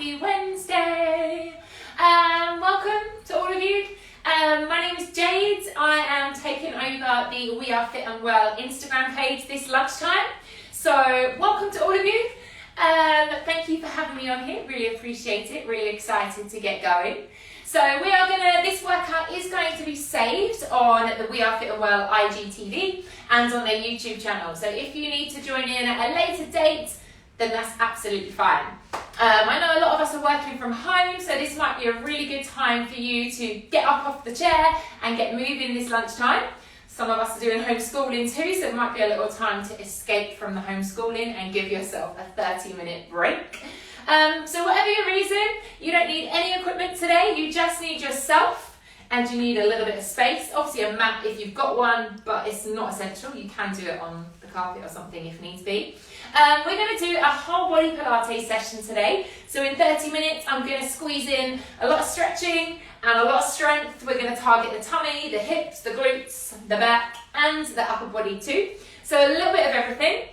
Happy Wednesday. Welcome to all of you. My name is Jade. I am taking over the We Are Fit and Well Instagram page this lunchtime. So welcome to all of you. Thank you for having me on here. Really appreciate it. Really excited to get going. So this workout is going to be saved on the We Are Fit and Well IGTV and on their YouTube channel. So if you need to join in at a later date, then that's absolutely fine. I know a lot of us are working from home, so this might be a really good time for you to get up off the chair and get moving this lunchtime. Some of us are doing homeschooling too, so it might be a little time to escape from the homeschooling and give yourself a 30-minute break. So whatever your reason, you don't need any equipment today, you just need yourself and you need a little bit of space. Obviously a mat if you've got one, but it's not essential. You can do it on the carpet or something if needs be. We're going to do a whole body Pilates session today. So in 30 minutes, I'm going to squeeze in a lot of stretching and a lot of strength. We're going to target the tummy, the hips, the glutes, the back and the upper body too. So a little bit of everything.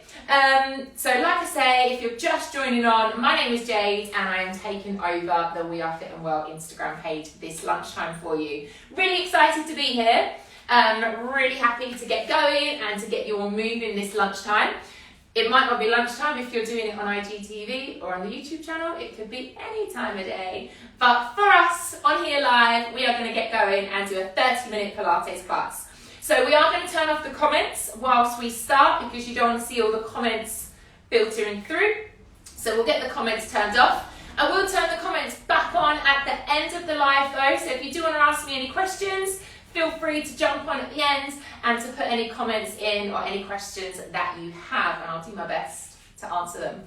So like I say, if you're just joining on, my name is Jade and I am taking over the We Are Fit and Well Instagram page this lunchtime for you. Really excited to be here. Really happy to get going and to get you all moving this lunchtime. It might not be lunchtime if you're doing it on IGTV or on the YouTube channel. It could be any time of day. But for us on here live, we are going to get going and do a 30-minute Pilates class. So we are going to turn off the comments whilst we start because you don't want to see all the comments filtering through. So we'll get the comments turned off. I will turn the comments back on at the end of the live though. So if you do want to ask me any questions, feel free to jump on at the end and to put any comments in or any questions that you have, and I'll do my best to answer them.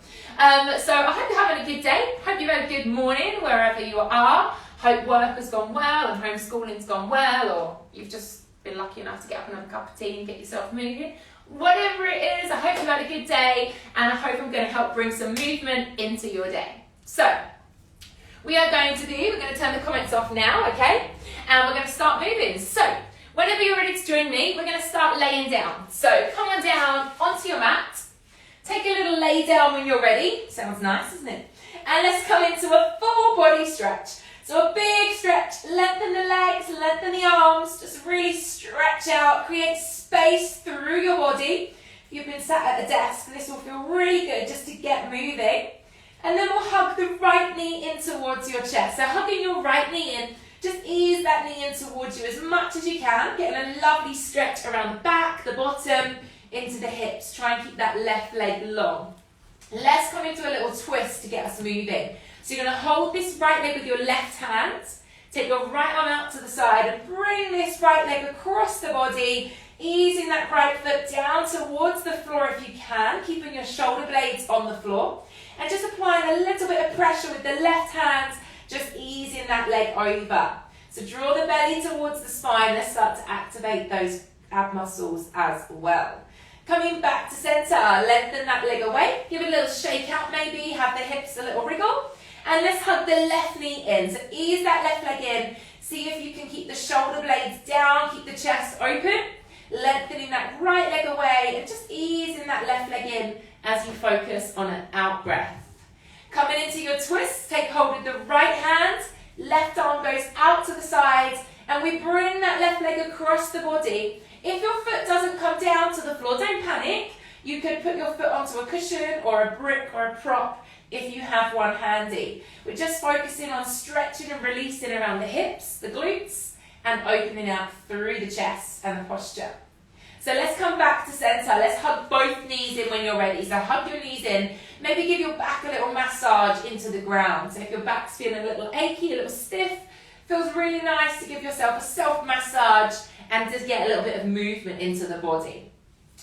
So I hope you're having a good day. Hope you've had a good morning wherever you are. Hope work has gone well and homeschooling's gone well, or you've just been lucky enough to get up and have a cup of tea and get yourself moving. Whatever it is, I hope you've had a good day and I hope I'm going to help bring some movement into your day. So we're going to turn the comments off now, okay? And we're going to start moving. So whenever you're ready to join me, we're going to start laying down. So come on down onto your mat. Take a little lay down when you're ready. Sounds nice, isn't it? And let's come into a full body stretch. So a big stretch, lengthen the legs, lengthen the arms, just really stretch out, create space through your body. If you've been sat at a desk, this will feel really good just to get moving. And then we'll hug the right knee in towards your chest. So hugging your right knee in, just ease that knee in towards you as much as you can, getting a lovely stretch around the back, the bottom, into the hips. Try and keep that left leg long. Let's come into a little twist to get us moving. So you're going to hold this right leg with your left hand, take your right arm out to the side and bring this right leg across the body, easing that right foot down towards the floor if you can, keeping your shoulder blades on the floor, and just applying a little bit of pressure with the left hand, just easing that leg over. So draw the belly towards the spine. Let's start to activate those ab muscles as well. Coming back to center, lengthen that leg away, give it a little shake out maybe, have the hips a little wriggle. And let's hug the left knee in. So ease that left leg in. See if you can keep the shoulder blades down, keep the chest open. Lengthening that right leg away and just easing that left leg in as you focus on an out breath. Coming into your twist, take hold of the right hand. Left arm goes out to the side and we bring that left leg across the body. If your foot doesn't come down to the floor, don't panic. You could put your foot onto a cushion or a brick or a prop if you have one handy. We're just focusing on stretching and releasing around the hips, the glutes, and opening out through the chest and the posture. So let's come back to center. Let's hug both knees in when you're ready. So hug your knees in. Maybe give your back a little massage into the ground. So if your back's feeling a little achy, a little stiff, feels really nice to give yourself a self-massage and just get a little bit of movement into the body.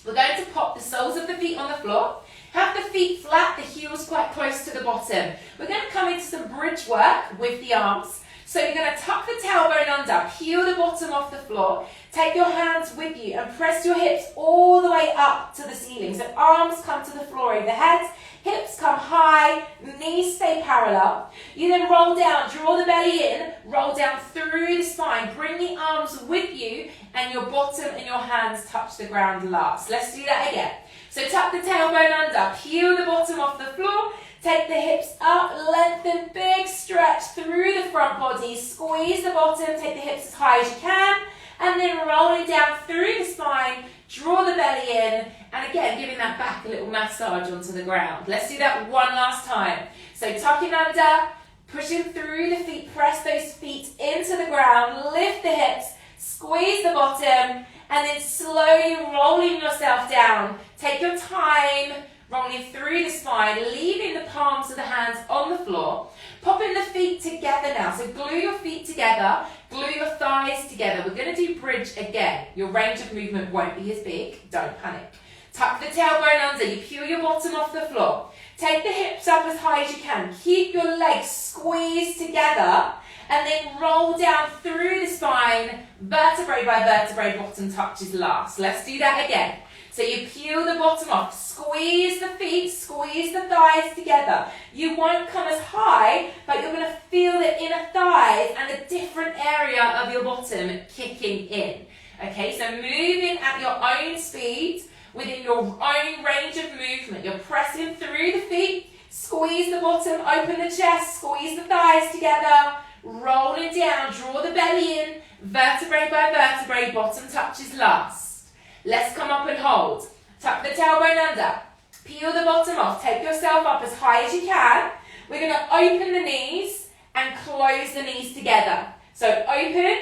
We're going to pop the soles of the feet on the floor. Have the feet flat, the heels quite close to the bottom. We're going to come into some bridge work with the arms. So you're going to tuck the tailbone under, peel the bottom off the floor, take your hands with you and press your hips all the way up to the ceiling. So arms come to the floor overhead, hips come high, knees stay parallel. You then roll down, draw the belly in, roll down through the spine, bring the arms with you and your bottom and your hands touch the ground last. Let's do that again. So tuck the tailbone under, peel the bottom off the floor, Take the hips up, lengthen, big stretch through the front body. Squeeze the bottom, take the hips as high as you can. And then rolling down through the spine, draw the belly in. And again, giving that back a little massage onto the ground. Let's do that one last time. So tucking under, pushing through the feet, press those feet into the ground, lift the hips, squeeze the bottom, and then slowly rolling yourself down. Take your time, rolling through the spine, leaving the palms of the hands on the floor. Popping the feet together now. So glue your feet together, glue your thighs together. We're going to do bridge again. Your range of movement won't be as big. Don't panic. Tuck the tailbone under. You peel your bottom off the floor. Take the hips up as high as you can. Keep your legs squeezed together. And then roll down through the spine, vertebrae by vertebrae, bottom touches last. Let's do that again. So you peel the bottom off, squeeze the feet, squeeze the thighs together. You won't come as high, but you're going to feel the inner thighs and a different area of your bottom kicking in. Okay, so moving at your own speed, within your own range of movement. You're pressing through the feet, squeeze the bottom, open the chest, squeeze the thighs together, rolling down, draw the belly in, vertebrae by vertebrae, bottom touches last. Let's come up and hold. Tuck the tailbone under. Peel the bottom off. Take yourself up as high as you can. We're going to open the knees and close the knees together. So open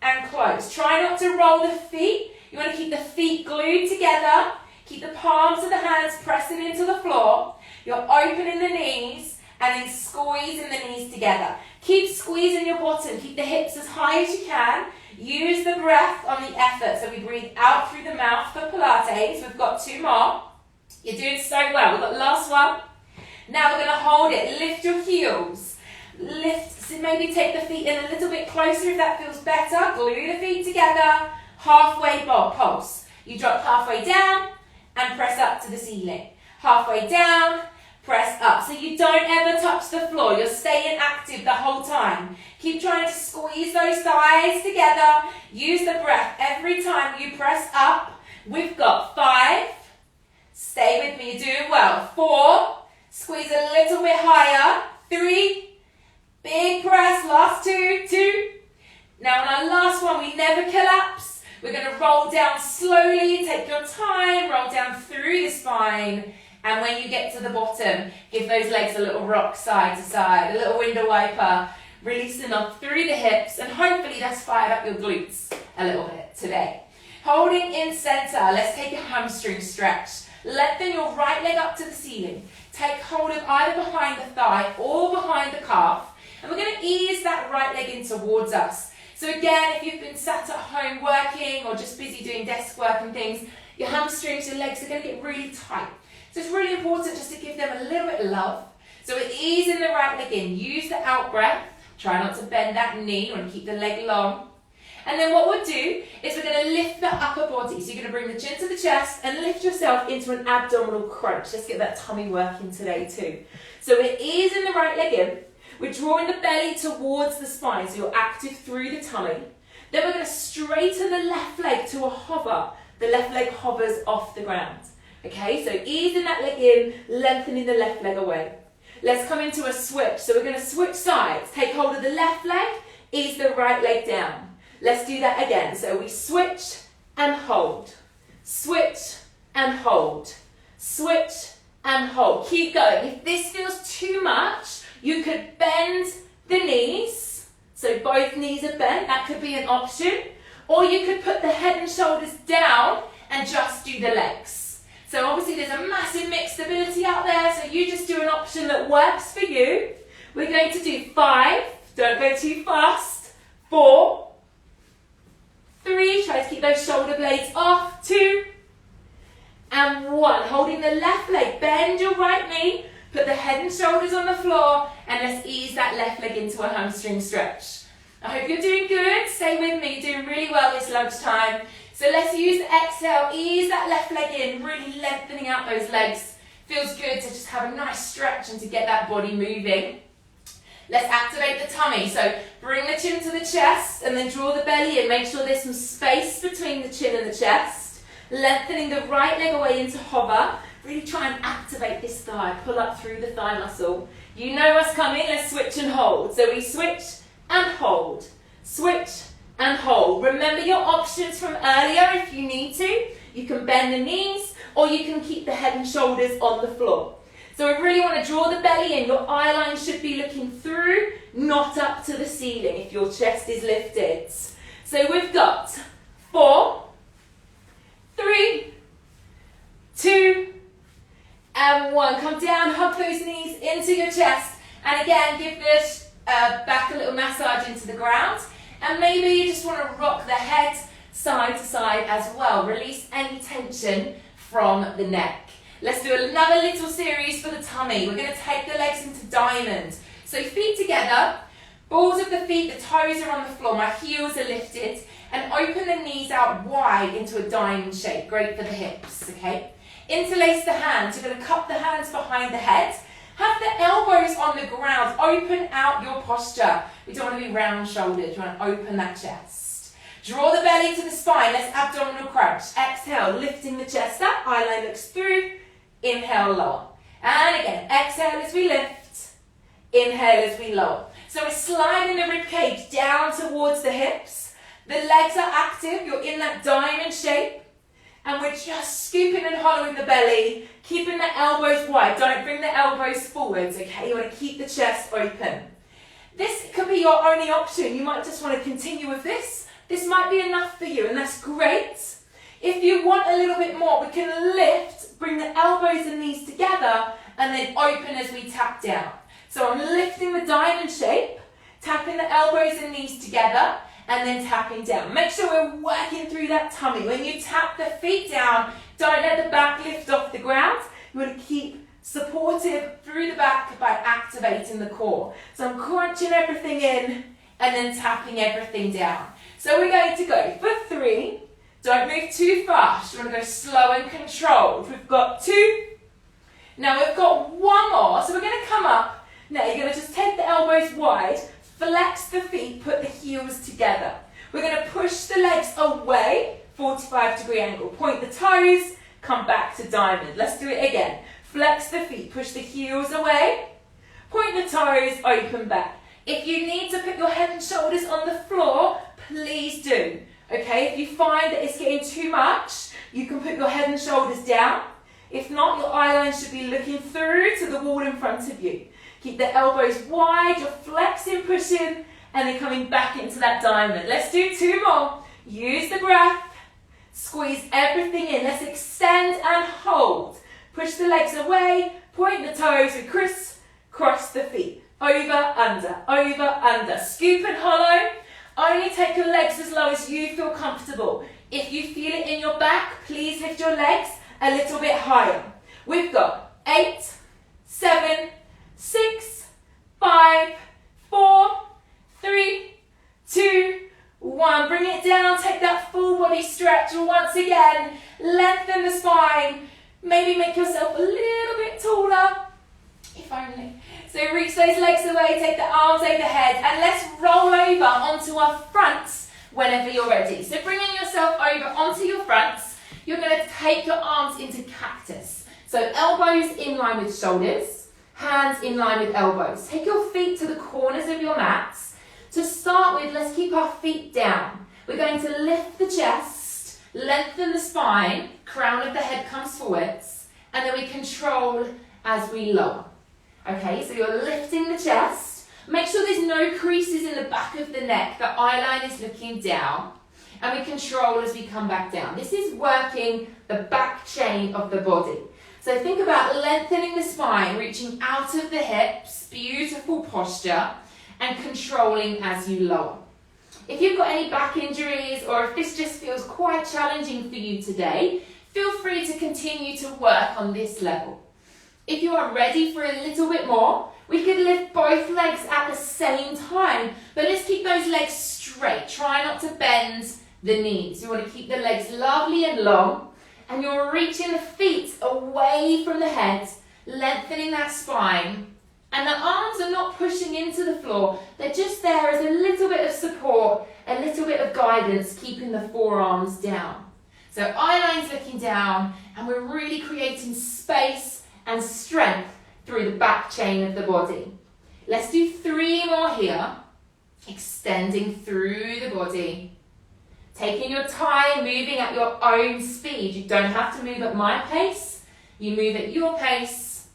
and close. Try not to roll the feet. You want to keep the feet glued together. Keep the palms of the hands pressing into the floor. You're opening the knees and then squeezing the knees together. Keep squeezing your bottom. Keep the hips as high as you can. Use the breath on the effort. So we breathe out through the mouth for Pilates. We've got 2 more. You're doing so well. We've got the last one. Now we're going to hold it. Lift your heels. Lift. So maybe take the feet in a little bit closer if that feels better. Glue the feet together. Halfway pulse. You drop halfway down and press up to the ceiling. Halfway down, press up. So you don't ever touch the floor. You're staying active the whole time. Keep trying to squeeze those thighs together. Use the breath every time you press up. We've got 5. Stay with me. You're doing well. 4. Squeeze a little bit higher. 3. Big press. Last 2. 2. Now on our last one, we never collapse. We're going to roll down slowly. Take your time. Roll down through the spine. And when you get to the bottom, give those legs a little rock side to side, a little window wiper, releasing up through the hips, and hopefully that's fired up your glutes a little bit today. Holding in center, let's take a hamstring stretch. Lengthen your right leg up to the ceiling. Take hold of either behind the thigh or behind the calf, and we're going to ease that right leg in towards us. So again, if you've been sat at home working or just busy doing desk work and things, your hamstrings, your legs are going to get really tight. So it's really important just to give them a little bit of love. So we're easing the right leg in. Use the out breath. Try not to bend that knee. You want to keep the leg long. And then what we'll do is we're going to lift the upper body. So you're going to bring the chin to the chest and lift yourself into an abdominal crunch. Let's get that tummy working today too. So we're easing the right leg in. We're drawing the belly towards the spine. So you're active through the tummy. Then we're going to straighten the left leg to a hover. The left leg hovers off the ground. Okay, so easing that leg in, lengthening the left leg away. Let's come into a switch. So we're going to switch sides. Take hold of the left leg, ease the right leg down. Let's do that again. So we switch and hold. Switch and hold. Switch and hold. Keep going. If this feels too much, you could bend the knees. So both knees are bent. That could be an option. Or you could put the head and shoulders down and just do the legs. So obviously there's a massive mixed ability out there, so you just do an option that works for you. We're going to do 5, don't go too fast, 4, 3, try to keep those shoulder blades off, 2, and 1. Holding the left leg, bend your right knee, put the head and shoulders on the floor, and let's ease that left leg into a hamstring stretch. I hope you're doing good, stay with me, you're doing really well this lunchtime. So let's use the exhale, ease that left leg in, really lengthening out those legs. Feels good to just have a nice stretch and to get that body moving. Let's activate the tummy. So bring the chin to the chest and then draw the belly in. Make sure there's some space between the chin and the chest. Lengthening the right leg away into hover. Really try and activate this thigh, pull up through the thigh muscle. You know what's coming, let's switch and hold. So we switch and hold, switch and hold. Remember your options from earlier if you need to. You can bend the knees or you can keep the head and shoulders on the floor. So we really want to draw the belly in. Your eye line should be looking through, not up to the ceiling if your chest is lifted. So we've got 4, 3, 2, and 1. Come down, hug those knees into your chest. And again, give this back a little massage into the ground. And maybe you just want to rock the head side to side as well. Release any tension from the neck. Let's do another little series for the tummy. We're going to take the legs into diamond. So feet together, balls of the feet, the toes are on the floor, my heels are lifted, and open the knees out wide into a diamond shape. Great for the hips, okay? Interlace the hands. You're going to cup the hands behind the head. Have the elbows on the ground. Open out your posture. We don't want to be round shouldered. You want to open that chest. Draw the belly to the spine. Let's abdominal crunch. Exhale, lifting the chest up. Eye line looks through. Inhale, lower. And again, exhale as we lift. Inhale as we lower. So we're sliding the rib cage down towards the hips. The legs are active. You're in that diamond shape. And we're just scooping and hollowing the belly, keeping the elbows wide. Don't bring the elbows forwards, okay? You want to keep the chest open. This could be your only option. You might just want to continue with this. This might be enough for you, and that's great. If you want a little bit more, we can lift, bring the elbows and knees together, and then open as we tap down. So I'm lifting the diamond shape, tapping the elbows and knees together, and then tapping down. Make sure we're working through that tummy. When you tap the feet down, don't let the back lift off the ground. You want to keep supportive through the back by activating the core. So I'm crunching everything in and then tapping everything down. So we're going to go for 3. Don't move too fast. You want to go slow and controlled. We've got 2. Now we've got 1 more. So we're going to come up. Now you're going to just take the elbows wide. Flex the feet, put the heels together. We're going to push the legs away, 45-degree angle. Point the toes, come back to diamond. Let's do it again. Flex the feet, push the heels away. Point the toes, open back. If you need to put your head and shoulders on the floor, please do. Okay, if you find that it's getting too much, you can put your head and shoulders down. If not, your eye line should be looking through to the wall in front of you. Keep the elbows wide, you're flexing, pushing, and then coming back into that diamond. Let's do 2 more. Use the breath. Squeeze everything in. Let's extend and hold. Push the legs away, point the toes, we crisscross the feet. Over, under. Scoop and hollow. Only take your legs as low as you feel comfortable. If you feel it in your back, please lift your legs a little bit higher. We've got 8, 7, 6, 5, 4, 3, 2, 1. Bring it down, take that full body stretch. Once again, lengthen the spine. Maybe make yourself a little bit taller, if only. So reach those legs away, take the arms overhead, and let's roll over onto our fronts whenever you're ready. So bringing yourself over onto your fronts, you're going to take your arms into cactus. So elbows in line with shoulders, hands in line with elbows. Take your feet to the corners of your mats. To start with, let's keep our feet down. We're going to lift the chest, lengthen the spine, crown of the head comes forwards, and then we control as we lower. Okay, so you're lifting the chest. Make sure there's no creases in the back of the neck. The eye line is looking down. And we control as we come back down. This is working the back chain of the body. So think about lengthening the spine, reaching out of the hips, beautiful posture, and controlling as you lower. If you've got any back injuries or if this just feels quite challenging for you today, feel free to continue to work on this level. If you are ready for a little bit more, we could lift both legs at the same time, but let's keep those legs straight. Try not to bend the knees. You want to keep the legs lovely and long, and you're reaching the feet away from the head, lengthening that spine, and the arms are not pushing into the floor. They're just there as a little bit of support, a little bit of guidance, keeping the forearms down. So eye line's looking down, and we're really creating space and strength through the back chain of the body. Let's do 3 more here. Extending through the body. Taking your time, moving at your own speed. You don't have to move at my pace. You move at your pace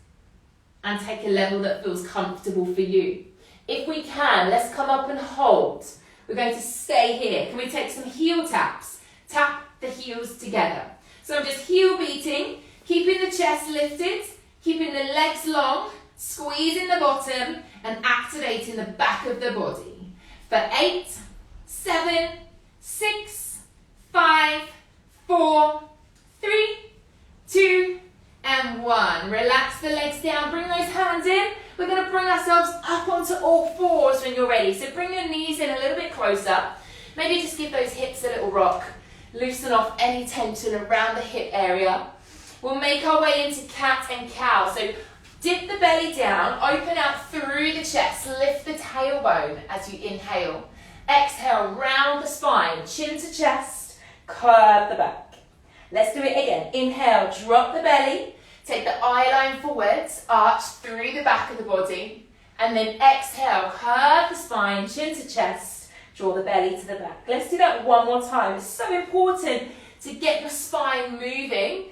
and take a level that feels comfortable for you. If we can, let's come up and hold. We're going to stay here. Can we take some heel taps? Tap the heels together. So I'm just heel beating, keeping the chest lifted, keeping the legs long, squeezing the bottom and activating the back of the body. For 8, 7, 6, 5, 4, 3, 2, and 1. Relax the legs down, bring those hands in. We're going to bring ourselves up onto all fours when you're ready. So bring your knees in a little bit closer. Maybe just give those hips a little rock. Loosen off any tension around the hip area. We'll make our way into cat and cow. So dip the belly down, open out through the chest, lift the tailbone as you inhale. Exhale, round the spine, chin to chest, curve the back. Let's do it again. Inhale, drop the belly, take the eye line forwards, arch through the back of the body, and then exhale, curve the spine, chin to chest, draw the belly to the back. Let's do that one more time. It's so important to get your spine moving.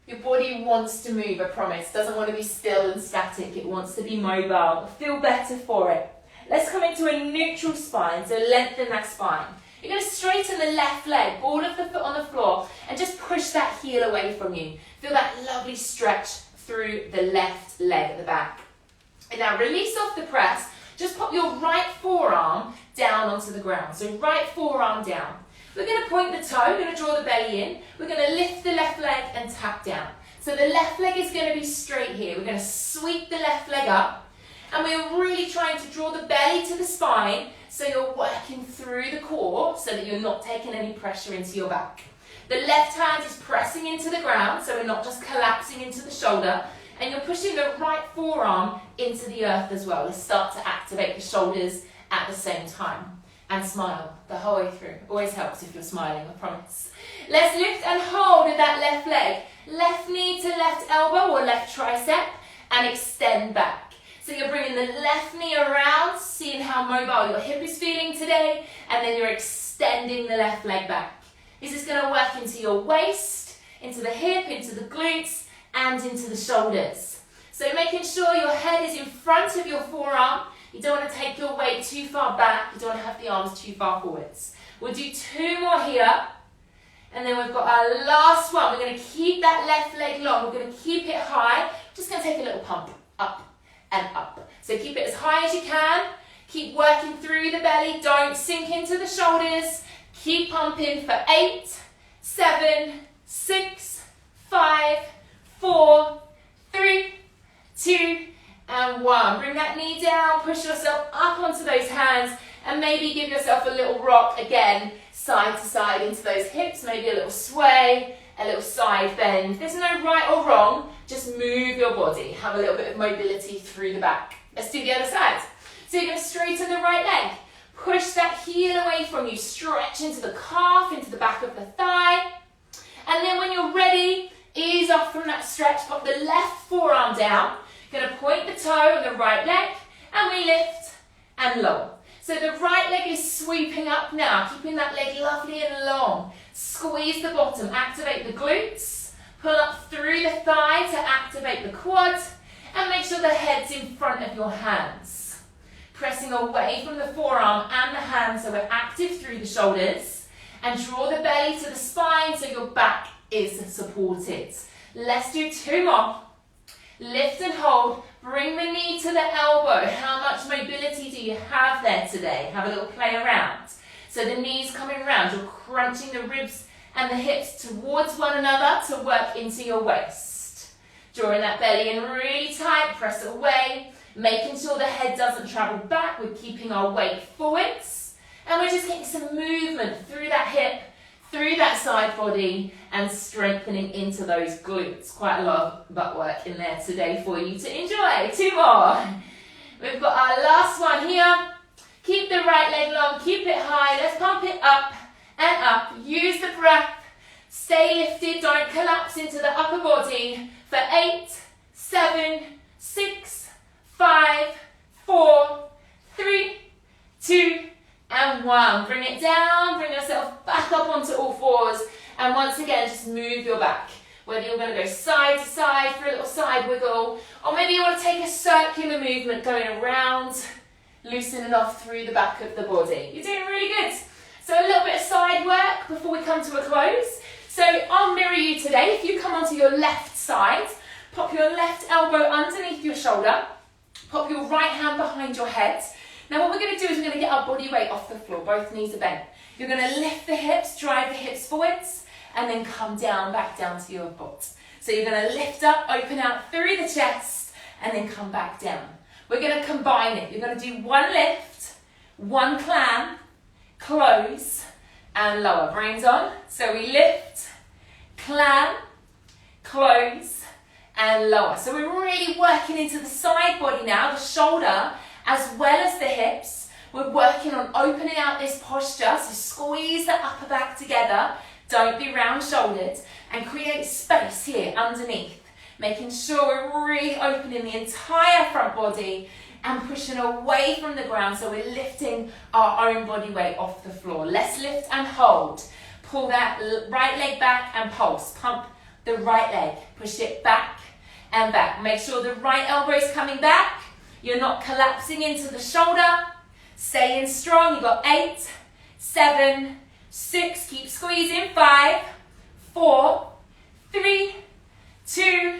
Your body wants to move, I promise. It doesn't want to be still and static. It wants to be mobile. Feel better for it. Let's come into a neutral spine, so lengthen that spine. You're going to straighten the left leg, ball of the foot on the floor, and just push that heel away from you. Feel that lovely stretch through the left leg at the back. And now release off the press. Just pop your right forearm down onto the ground. So right forearm down. We're going to point the toe, we're going to draw the belly in. We're going to lift the left leg and tap down. So the left leg is going to be straight here. We're going to sweep the left leg up. And we're really trying to draw the belly to the spine so you're working through the core so that you're not taking any pressure into your back. The left hand is pressing into the ground so we're not just collapsing into the shoulder. And you're pushing the right forearm into the earth as well. Let's start to activate the shoulders at the same time. And smile the whole way through. Always helps if you're smiling, I promise. Let's lift and hold with that left leg. Left knee to left elbow or left tricep and extend back. So you're bringing the left knee around, seeing how mobile your hip is feeling today, and then you're extending the left leg back. This is going to work into your waist, into the hip, into the glutes, and into the shoulders. So making sure your head is in front of your forearm. You don't want to take your weight too far back. You don't want to have the arms too far forwards. We'll do 2 more here. And then we've got our last one. We're going to keep that left leg long. We're going to keep it high. Just going to take a little pump up and up. So keep it as high as you can. Keep working through the belly. Don't sink into the shoulders. Keep pumping for 8, 7, 6, 5, 4, 3, 2, and 1. Bring that knee down, push yourself up onto those hands, and maybe give yourself a little rock again, side to side into those hips, maybe a little sway, a little side bend. There's no right or wrong, just move your body. Have a little bit of mobility through the back. Let's do the other side. So you're going to straighten the right leg. Push that heel away from you, stretch into the calf, into the back of the thigh. And then when you're ready, ease off from that stretch, pop the left forearm down. Going to point the toe on the right leg, and we lift and lower. So the right leg is sweeping up now, keeping that leg lovely and long. Squeeze the bottom, activate the glutes, pull up through the thigh to activate the quad, and make sure the head's in front of your hands. Pressing away from the forearm and the hands so we're active through the shoulders, and draw the belly to the spine so your back is supported. Let's do 2 more. Lift and hold, bring the knee to the elbow. How much mobility do you have there today? Have a little play around. So the knees coming around, you're crunching the ribs and the hips towards one another to work into your waist. Drawing that belly in really tight, press away, making sure the head doesn't travel back, we're keeping our weight forwards. And we're just getting some movement through that hip, through that side body, and strengthening into those glutes. Quite a lot of butt work in there today for you to enjoy. 2 more. We've got our last one here. Keep the right leg long, keep it high. Let's pump it up and up. Use the breath Stay lifted, don't collapse into the upper body for 8, 7, 6, 5, 4, 3, 2, and 1. Bring it down, bring yourself back up onto all fours, and once again, just move your back. Whether you're going to go side to side for a little side wiggle, or maybe you want to take a circular movement going around, loosening off through the back of the body. You're doing really good. So a little bit of side work before we come to a close. So I'll mirror you today. If you come onto your left side, pop your left elbow underneath your shoulder, pop your right hand behind your head. Now what we're going to do is we're going to get our body weight off the floor. Both knees are bent. You're going to lift the hips, drive the hips forwards, and then come down, back down to your butt. So you're going to lift up, open out through the chest, and then come back down. We're going to combine it. You're going to do one lift, one climb, close, and lower. Brains on. So we lift, climb, close, and lower. So we're really working into the side body now, the shoulder, as well as the hips. We're working on opening out this posture, so squeeze the upper back together, don't be round shouldered, and create space here underneath, making sure we're really opening the entire front body and pushing away from the ground, so we're lifting our own body weight off the floor. Let's lift and hold. Pull that right leg back and pulse. Pump the right leg, push it back and back. Make sure the right elbow is coming back. You're not collapsing into the shoulder. Staying strong. You've got 8, 7, 6. Keep squeezing. 5, 4, 3, 2,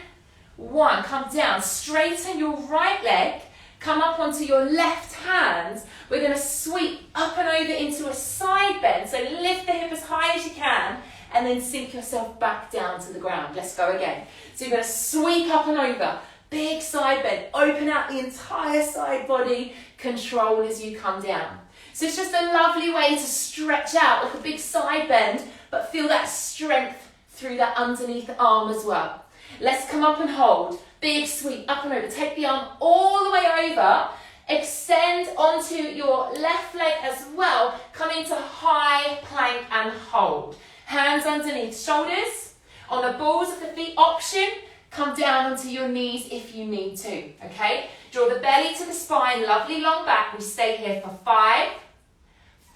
1. Come down. Straighten your right leg. Come up onto your left hand. We're going to sweep up and over into a side bend. So lift the hip as high as you can and then sink yourself back down to the ground. Let's go again. So you're going to sweep up and over. Big side bend. Open out the entire side body. Control as you come down. So it's just a lovely way to stretch out like a big side bend, but feel that strength through that underneath arm as well. Let's come up and hold. Big sweep up and over. Take the arm all the way over. Extend onto your left leg as well. Come into high plank and hold. Hands underneath shoulders. On the balls of the feet option, come down onto your knees if you need to. Okay? Draw the belly to the spine. Lovely long back. We stay here for 5,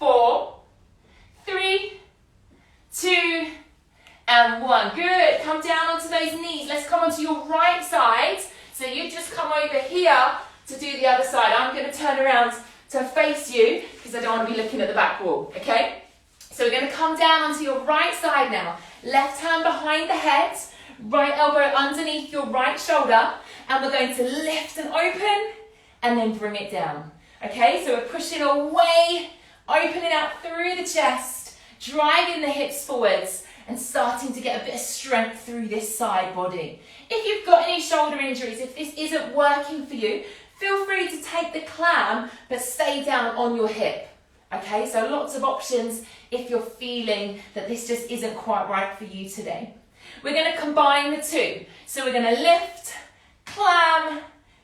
4, 3, 2, and 1. Good. Come down onto those knees. Let's come onto your right side. So you just come over here to do the other side. I'm going to turn around to face you because I don't want to be looking at the back wall. Okay? So we're going to come down onto your right side now. Left hand behind the head. Right elbow underneath your right shoulder. And we're going to lift and open and then bring it down. Okay? So we're pushing away, opening out through the chest, driving the hips forwards, and starting to get a bit of strength through this side body. If you've got any shoulder injuries, if this isn't working for you, feel free to take the clam, but stay down on your hip. Okay, so lots of options if you're feeling that this just isn't quite right for you today. We're going to combine the two. So we're going to lift, clam,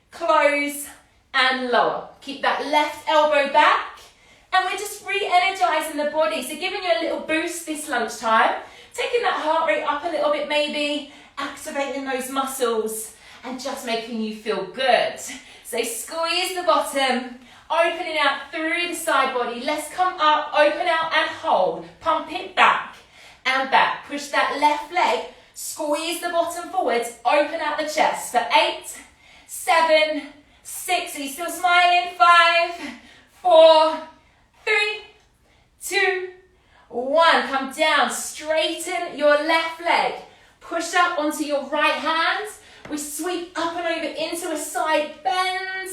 close, and lower. Keep that left elbow back, and we're just re-energizing the body. So giving you a little boost this lunchtime. Taking that heart rate up a little bit maybe, activating those muscles and just making you feel good. So squeeze the bottom, opening out through the side body. Let's come up, open out and hold. Pump it back and back. Push that left leg, squeeze the bottom forwards, open out the chest for 8, 7, 6. Are you still smiling? 5, 4, 3, 2, 1. Come down, straighten your left leg. Push up onto your right hand. We sweep up and over into a side bend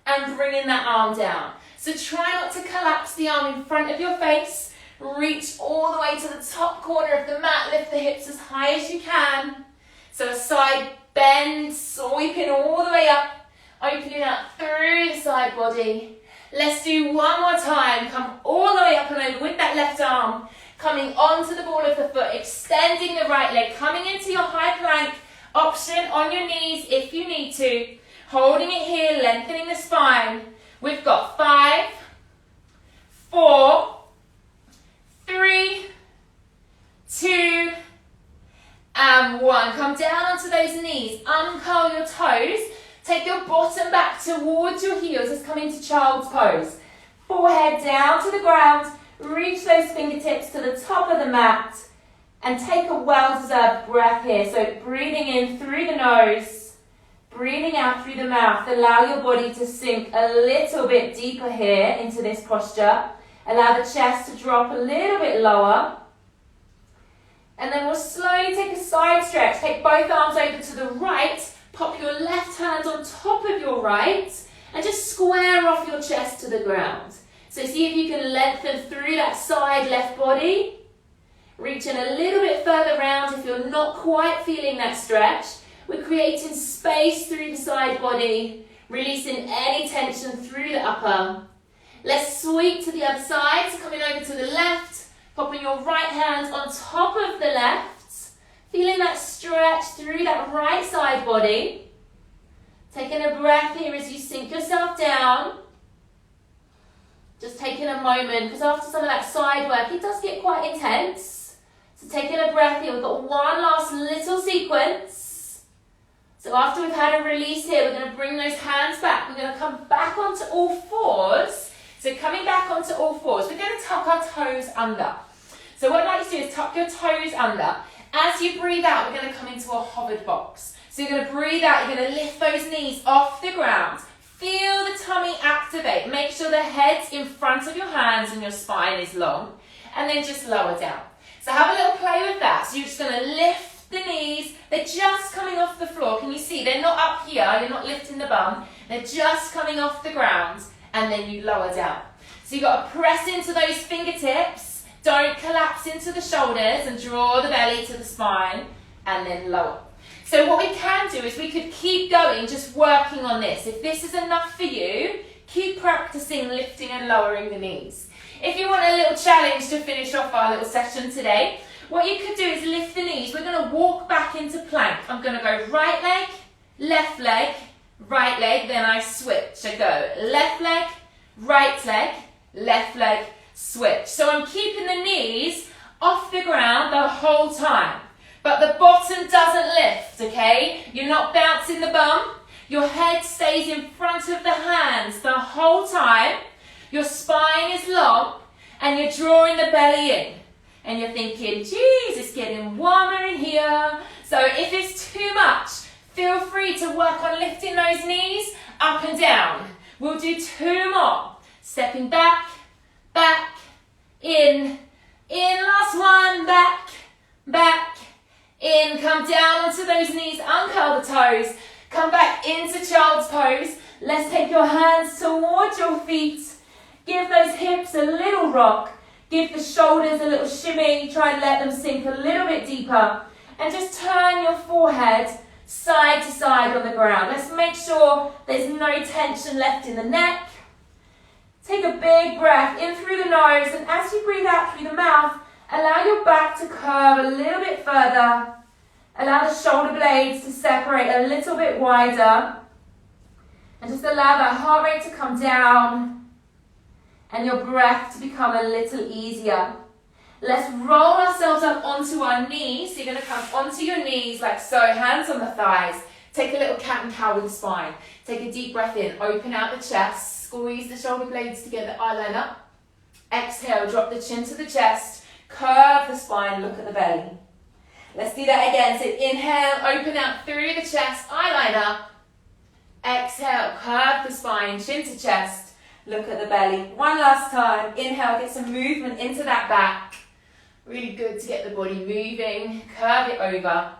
and bringing that arm down. So try not to collapse the arm in front of your face. Reach all the way to the top corner of the mat. Lift the hips as high as you can. So a side bend, sweeping all the way up, opening out through the side body. Let's do one more time. Come all the way up and over with that left arm. Coming onto the ball of the foot, extending the right leg, coming into your high plank option on your knees if you need to. Holding it here, lengthening the spine. We've got 5, 4, 3, 2, And 1. Come down onto those knees. Uncurl your toes. Take your bottom back towards your heels. Let's come into child's pose. Forehead down to the ground. Reach those fingertips to the top of the mat. And take a well-deserved breath here. So breathing in through the nose. Breathing out through the mouth. Allow your body to sink a little bit deeper here into this posture. Allow the chest to drop a little bit lower. And then we'll slowly take a side stretch. Take both arms over to the right. Pop your left hand on top of your right. And just square off your chest to the ground. So see if you can lengthen through that side left body. Reaching a little bit further round if you're not quite feeling that stretch. We're creating space through the side body. Releasing any tension through the upper. Let's sweep to the other side. So coming over to the left. Popping your right hand on top of the left. Feeling that stretch through that right side body. Taking a breath here as you sink yourself down. Just taking a moment, because after some of that side work, it does get quite intense. So taking a breath here, we've got one last little sequence. So after we've had a release here, we're going to bring those hands back. We're going to come back onto all fours. So coming back onto all fours, we're going to tuck our toes under. So what I'd like you to do is tuck your toes under. As you breathe out, we're going to come into a hovered box. So you're going to breathe out, you're going to lift those knees off the ground. Feel the tummy activate. Make sure the head's in front of your hands and your spine is long. And then just lower down. So have a little play with that. So you're just going to lift the knees. They're just coming off the floor. Can you see? They're not up here. You're not lifting the bum. They're just coming off the ground. And then you lower down. So you've got to press into those fingertips. Don't collapse into the shoulders and draw the belly to the spine. And then lower. So what we can do is we could keep going, just working on this. If this is enough for you, keep practicing lifting and lowering the knees. If you want a little challenge to finish off our little session today, what you could do is lift the knees. We're going to walk back into plank. I'm going to go right leg, right leg, then I switch. I go left leg, left leg, switch. So I'm keeping the knees off the ground the whole time. But the bottom doesn't lift, okay? You're not bouncing the bum. Your head stays in front of the hands the whole time. Your spine is long and you're drawing the belly in. And you're thinking, geez, it's getting warmer in here. So if it's too much, feel free to work on lifting those knees up and down. We'll do 2 more. Stepping back, in, last one, back, in, come down onto those knees, uncurl the toes, come back into child's pose. Let's take your hands towards your feet. Give those hips a little rock. Give the shoulders a little shimmy. Try and let them sink a little bit deeper. And just turn your forehead side to side on the ground. Let's make sure there's no tension left in the neck. Take a big breath in through the nose, and as you breathe out through the mouth, allow your back to curve a little bit further. Allow the shoulder blades to separate a little bit wider. And just allow that heart rate to come down and your breath to become a little easier. Let's roll ourselves up onto our knees. So you're going to come onto your knees like so, hands on the thighs. Take a little cat and cow with the spine. Take a deep breath in, open out the chest, squeeze the shoulder blades together, eye line up. Exhale, drop the chin to the chest, curve the spine, look at the belly. Let's do that again. So inhale, open out through the chest, eye line up. Exhale, curve the spine, chin to chest, look at the belly. One last time. Inhale, get some movement into that back. Really good to get the body moving. Curve it over.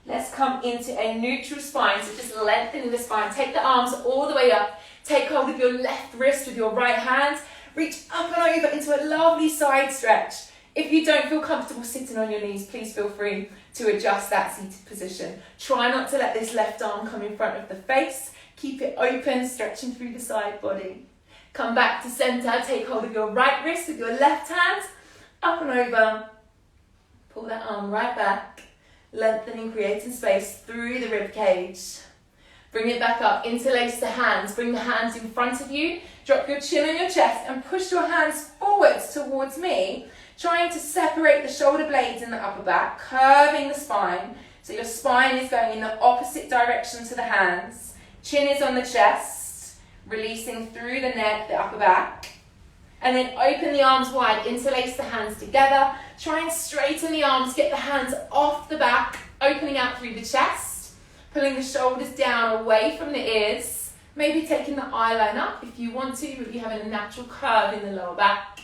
Let's come into a neutral spine. So just lengthening the spine. Take the arms all the way up. Take hold of your left wrist with your right hand. Reach up and over into a lovely side stretch. If you don't feel comfortable sitting on your knees, please feel free to adjust that seated position. Try not to let this left arm come in front of the face. Keep it open, stretching through the side body. Come back to center. Take hold of your right wrist with your left hand. Up and over. Pull that arm right back. Lengthening, creating space through the rib cage. Bring it back up, interlace the hands, bring the hands in front of you, drop your chin on your chest and push your hands forwards towards me, trying to separate the shoulder blades in the upper back, curving the spine, so your spine is going in the opposite direction to the hands, chin is on the chest, releasing through the neck, the upper back, and then open the arms wide, interlace the hands together, try and straighten the arms, get the hands off the back, opening out through the chest, pulling the shoulders down away from the ears, maybe taking the eyeline up if you want to, if you're having a natural curve in the lower back.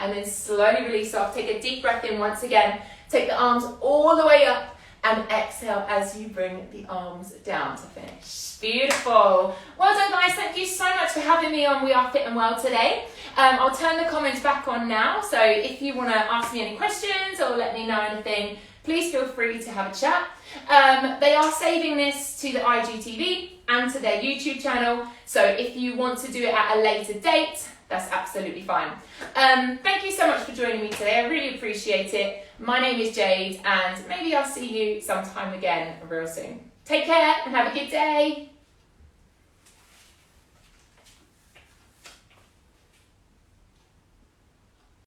And then slowly release off. Take a deep breath in once again. Take the arms all the way up and exhale as you bring the arms down to finish. Beautiful. Well done, guys. Thank you so much for having me on We Are Fit and Well today. I'll turn the comments back on now. So if you want to ask me any questions or let me know anything, please feel free to have a chat. They are saving this to the IGTV and to their YouTube channel. So if you want to do it at a later date, that's absolutely fine. Thank you so much for joining me today. I really appreciate it. My name is Jade and maybe I'll see you sometime again real soon. Take care and have a good day.